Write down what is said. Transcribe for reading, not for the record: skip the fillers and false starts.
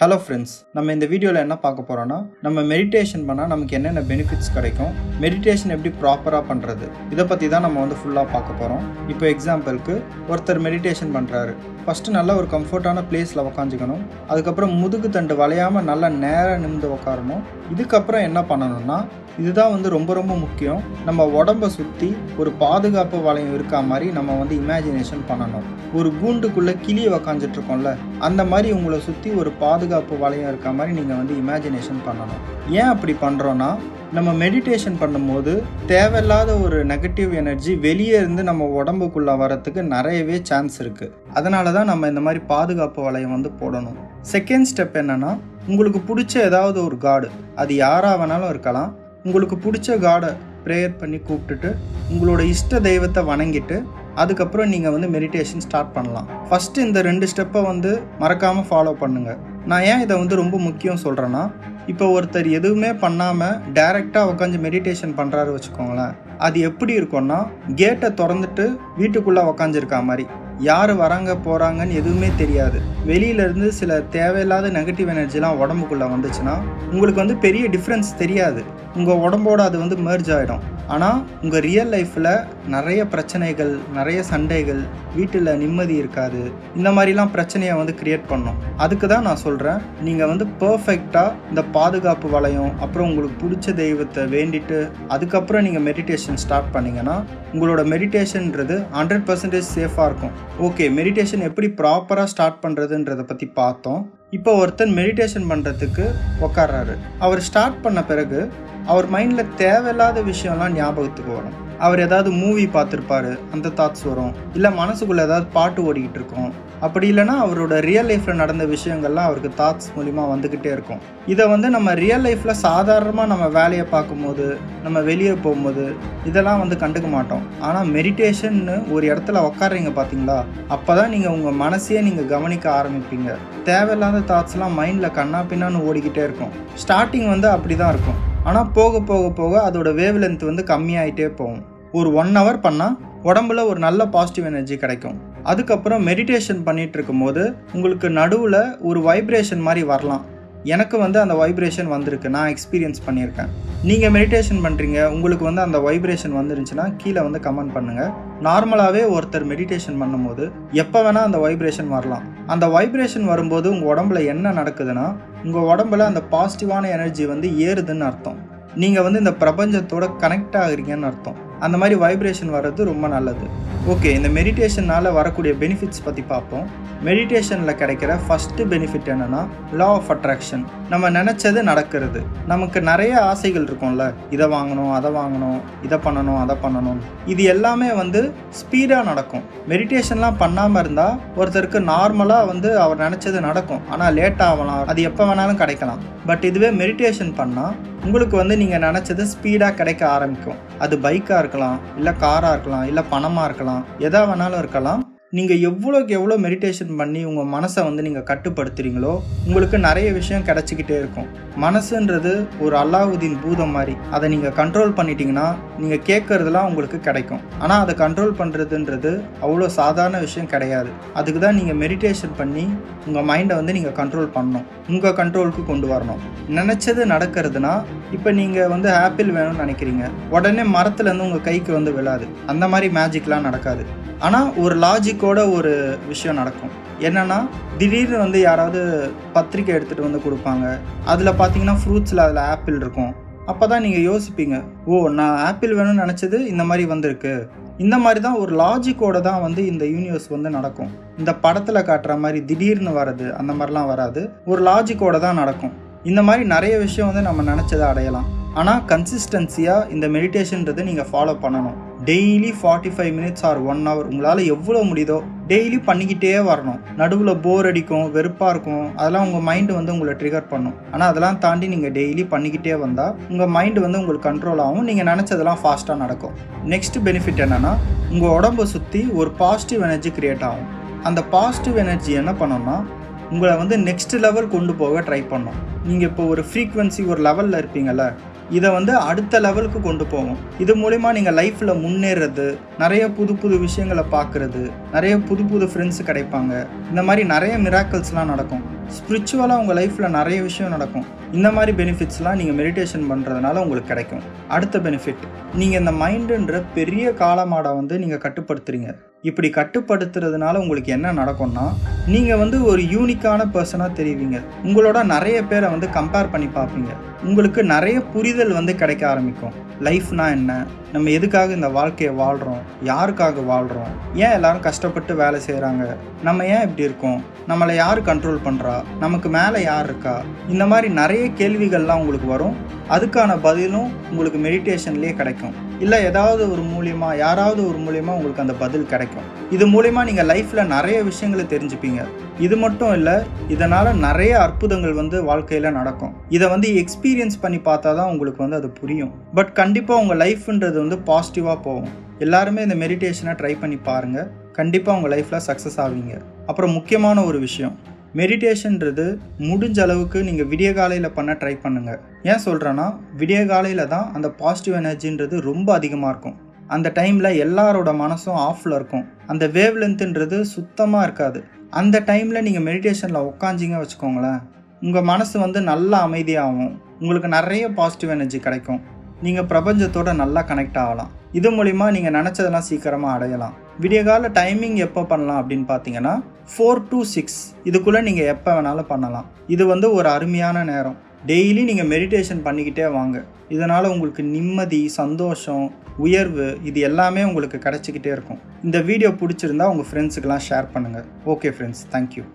Hello friends, நம்ம இந்த வீடியோவில் என்ன பார்க்க போகிறோன்னா, நம்ம மெடிடேஷன் பண்ணால் நமக்கு என்னென்ன பெனிஃபிட்ஸ் கிடைக்கும், மெடிடேஷன் எப்படி ப்ராப்பராக பண்ணுறது, இதை பற்றி தான் நம்ம ஃபுல்லாக பார்க்க போகிறோம். இப்போ எக்ஸாம்பிளுக்கு ஒருத்தர் மெடிடேஷன் பண்ணுறாரு. ஃபஸ்ட்டு நல்லா ஒரு கம்ஃபர்ட்டான பிளேஸில் உக்காந்துக்கணும். அதுக்கப்புறம் முதுகு தண்டு வளையாமல் நல்லா நேராக நிமிந்து உட்காரணும். இதுக்கப்புறம் என்ன பண்ணணும்னா, இதுதான் ரொம்ப ரொம்ப முக்கியம். நம்ம உடம்பை சுற்றி ஒரு பாதுகாப்பு வளையம் இருக்கா மாதிரி நம்ம இமேஜினேஷன் பண்ணணும். ஒரு கூண்டுக்குள்ளே கிளியை உக்காந்துட்டு இருக்கோம்ல, அந்த மாதிரி உங்களை சுற்றி ஒரு பாதுகாப்பு வளையம் இருக்கா மாதிரி நீங்கள் இமேஜினேஷன் பண்ணணும். ஏன் அப்படி பண்ணுறோன்னா, நம்ம மெடிடேஷன் பண்ணும்போது தேவையில்லாத ஒரு நெகட்டிவ் எனர்ஜி வெளியே இருந்து நம்ம உடம்புக்குள்ளே வரத்துக்கு நிறையவே சான்ஸ் இருக்குது. அதனால தான் நம்ம இந்த மாதிரி பாதுகாப்பு வளையம் போடணும். செகண்ட் ஸ்டெப் என்னென்னா, உங்களுக்கு பிடிச்ச ஏதாவது ஒரு காடு, அது யாராக வேணாலும் இருக்கலாம். உங்களுக்கு பிடிச்ச காடை ப்ரேயர் பண்ணி கூப்பிட்டுட்டு உங்களோட இஷ்ட தெய்வத்தை வணங்கிட்டு அதுக்கப்புறம் நீங்கள் மெடிடேஷன் ஸ்டார்ட் பண்ணலாம். ஃபஸ்ட்டு இந்த 2 ஸ்டெப்பை மறக்காமல் ஃபாலோ பண்ணுங்கள். நான் ஏன் இதை ரொம்ப முக்கியம் சொல்கிறேன்னா, இப்போ ஒருத்தர் எதுவுமே பண்ணாமல் டைரெக்டாக உட்காந்து மெடிடேஷன் பண்ணுறாரு வச்சுக்கோங்களேன், அது எப்படி இருக்கும்னா, கேட்டை திறந்துட்டு வீட்டுக்குள்ளே உக்காந்துருக்கா மாதிரி, யார் வராங்க போகிறாங்கன்னு எதுவுமே தெரியாது. வெளியிலேருந்து சில தேவையில்லாத நெகட்டிவ் எனர்ஜிலாம் உடம்புக்குள்ளே வந்துச்சுன்னா உங்களுக்கு பெரிய டிஃப்ரென்ஸ் தெரியாது. உங்கள் உடம்போடு அது மெர்ஜ் ஆகிடும். ஆனால் உங்கள் ரியல் லைஃப்பில் நிறைய பிரச்சனைகள், நிறைய சண்டைகள், வீட்டில் நிம்மதி இருக்காது. இந்த மாதிரிலாம் பிரச்சனையை க்ரியேட் பண்ணும். அதுக்கு தான் நான் சொல்கிறேன், நீங்கள் பர்ஃபெக்டாக இந்த பாதுகாப்பு வளையம், அப்புறம் உங்களுக்கு பிடிச்ச தெய்வத்தை வேண்டிட்டு அதுக்கப்புறம் நீங்கள் மெடிடேஷன் ஸ்டார்ட் பண்ணிங்கன்னா உங்களோட மெடிடேஷன்ன்றது 100% சேஃபாக இருக்கும். ஓகே, மெடிடேஷன் எப்படி ப்ராப்பராக ஸ்டார்ட் பண்ணுறதுன்றதை பற்றி பார்த்தோம். இப்போ ஒருத்தர் மெடிடேஷன் பண்ணுறதுக்கு உட்கார்றாரு. அவர் ஸ்டார்ட் பண்ண பிறகு அவர் மைண்டில் தேவையில்லாத விஷயம்லாம் ஞாபகத்துக்கு வரும். அவர் ஏதாவது மூவி பார்த்துருப்பாரு, அந்த தாட்ஸ் வரும். இல்லை மனசுக்குள்ளே ஏதாவது பாட்டு ஓடிக்கிட்டு இருக்கும். அப்படி இல்லைனா அவரோட ரியல் லைஃப்பில் நடந்த விஷயங்கள்லாம் அவருக்கு தாட்ஸ் மூலிமா வந்துக்கிட்டே இருக்கும். இதை நம்ம ரியல் லைஃப்பில் சாதாரணமாக நம்ம வேலையை பார்க்கும்போது, நம்ம வெளியே போகும்போது இதெல்லாம் கண்டுக்க மாட்டோம். ஆனால் மெடிடேஷன்னு ஒரு இடத்துல உட்கார்றீங்க பார்த்தீங்களா, அப்போ தான் நீங்கள் உங்கள் மனசையே நீங்கள் கவனிக்க ஆரம்பிப்பீங்க. தேவையில்லாத தாட்ஸ்லாம் மைண்டில் கண்ணா பின்னான்னு ஓடிக்கிட்டே இருக்கும். ஸ்டார்டிங் அப்படி தான் இருக்கும். ஆனால் போக போக போக அதோட வேவ் லென்த் கம்மியாகிட்டே போகும். ஒரு 1 hour பண்ணால் உடம்புல ஒரு நல்ல பாசிட்டிவ் எனர்ஜி கிடைக்கும். அதுக்கப்புறம் மெடிடேஷன் பண்ணிகிட்டு இருக்கும்போது உங்களுக்கு நடுவில் ஒரு வைப்ரேஷன் மாதிரி வரலாம். எனக்கு அந்த வைப்ரேஷன் வந்திருக்கு, நான் எக்ஸ்பீரியன்ஸ் பண்ணியிருக்கேன். நீங்கள் மெடிடேஷன் பண்ணுறீங்க, உங்களுக்கு அந்த வைப்ரேஷன் வந்துருந்துச்சுன்னா கீழே கமெண்ட் பண்ணுங்கள். நார்மலாகவே ஒருத்தர் மெடிடேஷன் பண்ணும்போது எப்போ வேணால் அந்த வைப்ரேஷன் வரலாம். அந்த வைப்ரேஷன் வரும்போது உங்கள் உடம்புல என்ன நடக்குதுன்னா, உங்கள் உடம்புல அந்த பாசிட்டிவான எனர்ஜி ஏறுதுன்னு அர்த்தம். நீங்கள் இந்த பிரபஞ்சத்தோட கனெக்ட் ஆகுறீங்கன்னு அர்த்தம். அந்த மாதிரி வைப்ரேஷன் வர்றது ரொம்ப நல்லது. ஓகே, இந்த மெடிடேஷனால் வரக்கூடிய பெனிஃபிட்ஸ் பற்றி பார்ப்போம். மெடிடேஷனில் கிடைக்கிற ஃபஸ்ட்டு பெனிஃபிட் என்னென்னா, லா ஆஃப் அட்ராக்ஷன். நம்ம நினச்சது நடக்கிறது. நமக்கு நிறைய ஆசைகள் இருக்கும்ல, இதை வாங்கணும், அதை வாங்கணும், இதை பண்ணணும், அதை பண்ணணும். இது எல்லாமே ஸ்பீடாக நடக்கும். மெடிடேஷன்லாம் பண்ணாமல் இருந்தால் ஒருத்தருக்கு நார்மலாக அவர் நினச்சது நடக்கும், ஆனால் லேட் ஆகலாம், அது எப்போ வேணாலும் கிடைக்கலாம். பட் இதுவே மெடிடேஷன் பண்ணால் உங்களுக்கு நீங்கள் நினச்சது ஸ்பீடாக கிடைக்க ஆரம்பிக்கும். அது பைக்காக இருக்கலாம், இல்லை காராக இருக்கலாம், இல்லை பணமாக இருக்கலாம், எதா வேணாலும் இருக்கலாம். நீங்கள் எவ்வளோக்கு எவ்வளோ மெடிடேஷன் பண்ணி உங்கள் மனசை நீங்கள் கட்டுப்படுத்துகிறீங்களோ உங்களுக்கு நிறைய விஷயம் கிடச்சிக்கிட்டே இருக்கும். மனசுன்றது ஒரு அல்லாவுதீன் பூதம் மாதிரி. அதை நீங்கள் கண்ட்ரோல் பண்ணிட்டீங்கன்னா நீங்கள் கேட்குறதுலாம் உங்களுக்கு கிடைக்கும். ஆனால் அதை கண்ட்ரோல் பண்ணுறதுன்றது அவ்வளோ சாதாரண விஷயம் கிடையாது. அதுக்கு தான் நீங்கள் மெடிடேஷன் பண்ணி உங்கள் மைண்டை நீங்கள் கண்ட்ரோல் பண்ணணும், உங்கள் கண்ட்ரோலுக்கு கொண்டு வரணும். நினச்சது நடக்கிறதுனா, இப்போ நீங்கள் ஆப்பிள் வேணும்னு நினைக்கிறீங்க, உடனே மரத்துலேருந்து உங்கள் கைக்கு விழாது. அந்த மாதிரி மேஜிக்லாம் நடக்காது. ஆனால் ஒரு லாஜிக்கோட ஒரு விஷயம் நடக்கும். என்னென்னா, திடீர்னு யாராவது பத்திரிக்கை எடுத்துகிட்டு கொடுப்பாங்க. அதில் பார்த்தீங்கன்னா ஃப்ரூட்ஸில் அதில் ஆப்பிள் இருக்கும். அப்போ தான் நீங்கள் யோசிப்பீங்க, ஓ, நான் ஆப்பிள் வேணும்னு நினச்சது இந்த மாதிரி வந்திருக்கு. இந்த மாதிரி தான் ஒரு லாஜிக்கோடு தான் இந்த யூனிவர்ஸ் நடக்கும். இந்த படத்தில் காட்டுற மாதிரி திடீர்னு வர்றது அந்த மாதிரிலாம் வராது. ஒரு லாஜிக்கோடு தான் நடக்கும். இந்த மாதிரி நிறைய விஷயம் நம்ம நினச்சதை அடையலாம். ஆனால் கன்சிஸ்டன்சியாக இந்த மெடிடேஷன்றது நீங்கள் ஃபாலோ பண்ணணும். டெய்லி 45 minutes ஆர் 1 hour உங்களால் எவ்வளோ முடியுதோ டெய்லி பண்ணிக்கிட்டே வரணும். நடுவில் போர் அடிக்கும், வெறுப்பாக இருக்கும், அதெல்லாம் உங்கள் மைண்டு உங்களை ட்ரிகர் பண்ணும். ஆனால் அதெல்லாம் தாண்டி நீங்கள் டெய்லி பண்ணிக்கிட்டே வந்தால் உங்கள் மைண்டு உங்களுக்கு கண்ட்ரோல் ஆகும். நீங்கள் நினச்சதெல்லாம் ஃபாஸ்ட்டாக நடக்கும். நெக்ஸ்ட் பெனிஃபிட் என்னென்னா, உங்கள் உடம்பை சுற்றி ஒரு பாசிட்டிவ் எனர்ஜி க்ரியேட் ஆகும். அந்த பாசிட்டிவ் எனர்ஜி என்ன பண்ணோம்னா, உங்களை நெக்ஸ்ட் லெவல் கொண்டு போக ட்ரை பண்ணும். நீங்கள் இப்போ ஒரு ஃப்ரீக்வன்சி ஒரு லெவலில் இருப்பீங்கள்ல, இதை அடுத்த லெவலுக்கு கொண்டு போகும். இது மூலிமா நீங்கள் லைஃப்பில் முன்னேறது, நிறைய புது புது விஷயங்களை பார்க்குறது, நிறைய புது புது ஃப்ரெண்ட்ஸ் கிடைப்பாங்க. இந்த மாதிரி நிறைய மிராக்கிள்ஸ்லாம் நடக்கும். ஸ்பிரிச்சுவலாக உங்கள் லைஃப்பில் நிறைய விஷயம் நடக்கும். இந்த மாதிரி பெனிஃபிட்ஸ்லாம் நீங்கள் மெடிடேஷன் பண்ணுறதுனால உங்களுக்கு கிடைக்கும். அடுத்த பெனிஃபிட், நீங்கள் இந்த மைண்டுன்ற பெரிய காலமாடை வந்து நீங்கள் கட்டுப்படுத்துறீங்க. இப்படி கட்டுப்படுத்துறதுனால உங்களுக்கு என்ன நடக்கும்னா, நீங்கள் ஒரு யூனிக்கான பர்சனாக தெரிவிங்க. உங்களோட நிறைய பேரை கம்பேர் பண்ணி பார்ப்பீங்க. உங்களுக்கு நிறைய புரிதல் கிடைக்க ஆரம்பிக்கும். லைஃப்னா என்ன, நம்ம எதுக்காக இந்த வாழ்க்கையை வாழ்கிறோம், யாருக்காக வாழ்கிறோம், ஏன் எல்லாரும் கஷ்டப்பட்டு வேலை செய்கிறாங்க, நம்ம ஏன் இப்படி இருக்கோம், நம்மளை யார் கண்ட்ரோல் பண்ணுறா, நமக்கு மேலே யார் இருக்கா, இந்த மாதிரி நிறைய கேள்விகள்லாம் உங்களுக்கு வரும். அதுக்கான பதிலும் உங்களுக்கு மெடிடேஷன்லேயே கிடைக்கும். இல்லை ஏதாவது ஒரு மூலியமா, யாராவது ஒரு மூலியமா உங்களுக்கு அந்த பதில் கிடைக்கும். இது மூலிமா நீங்கள் லைஃப்பில் நிறைய விஷயங்களை தெரிஞ்சுப்பீங்க. இது மட்டும் இல்லை, இதனால் நிறைய அற்புதங்கள் வாழ்க்கையில் நடக்கும். இதை எக்ஸ்பீரியன்ஸ் பண்ணி பார்த்தா தான் உங்களுக்கு அது புரியும். பட் கண்டிப்பாக உங்கள் லைஃப்ன்றது பாசிட்டிவாக போகும். எல்லாருமே இந்த மெடிடேஷனை ட்ரை பண்ணி பாருங்கள். கண்டிப்பாக உங்கள் லைஃப்பில் சக்ஸஸ் ஆவீங்க. அப்புறம் முக்கியமான ஒரு விஷயம், மெடிடேஷன்றது முடிஞ்ச அளவுக்கு நீங்கள் விடிய காலையில் பண்ண ட்ரை பண்ணுங்கள். ஏன் சொல்கிறேன்னா, விடிய காலையில் தான் அந்த பாசிட்டிவ் எனர்ஜின்றது ரொம்ப அதிகமாக இருக்கும். அந்த டைமில் எல்லாரோட மனசும் ஆஃபில் இருக்கும். அந்த வேவ் லென்த்துன்றது சுத்தமாக இருக்காது. அந்த டைமில் நீங்கள் மெடிடேஷனில் உட்காந்திங்க வச்சுக்கோங்களேன், உங்கள் மனசு நல்லா அமைதியாகும். உங்களுக்கு நிறைய பாசிட்டிவ் எனர்ஜி கிடைக்கும். நீங்கள் பிரபஞ்சத்தோட நல்லா கனெக்ட் ஆகலாம். இது மூலிமா நீங்கள் நினச்சதெல்லாம் சீக்கிரமாக அடையலாம். விடியகால டைமிங் எப்போ பண்ணலாம் அப்படின்னு பார்த்தீங்கன்னா 4 to 6 இதுக்குள்ளே நீங்கள் எப்போ வேணாலும் பண்ணலாம். இது ஒரு அருமையான நேரம். டெய்லி நீங்கள் மெடிடேஷன் பண்ணிக்கிட்டே வாங்க. இதனால் உங்களுக்கு நிம்மதி, சந்தோஷம், உயர்வு இது எல்லாமே உங்களுக்கு கிடச்சிக்கிட்டே இருக்கும். இந்த வீடியோ பிடிச்சிருந்தா உங்கள் ஃப்ரெண்ட்ஸுக்கெல்லாம் ஷேர் பண்ணுங்கள். Okay friends, thank you.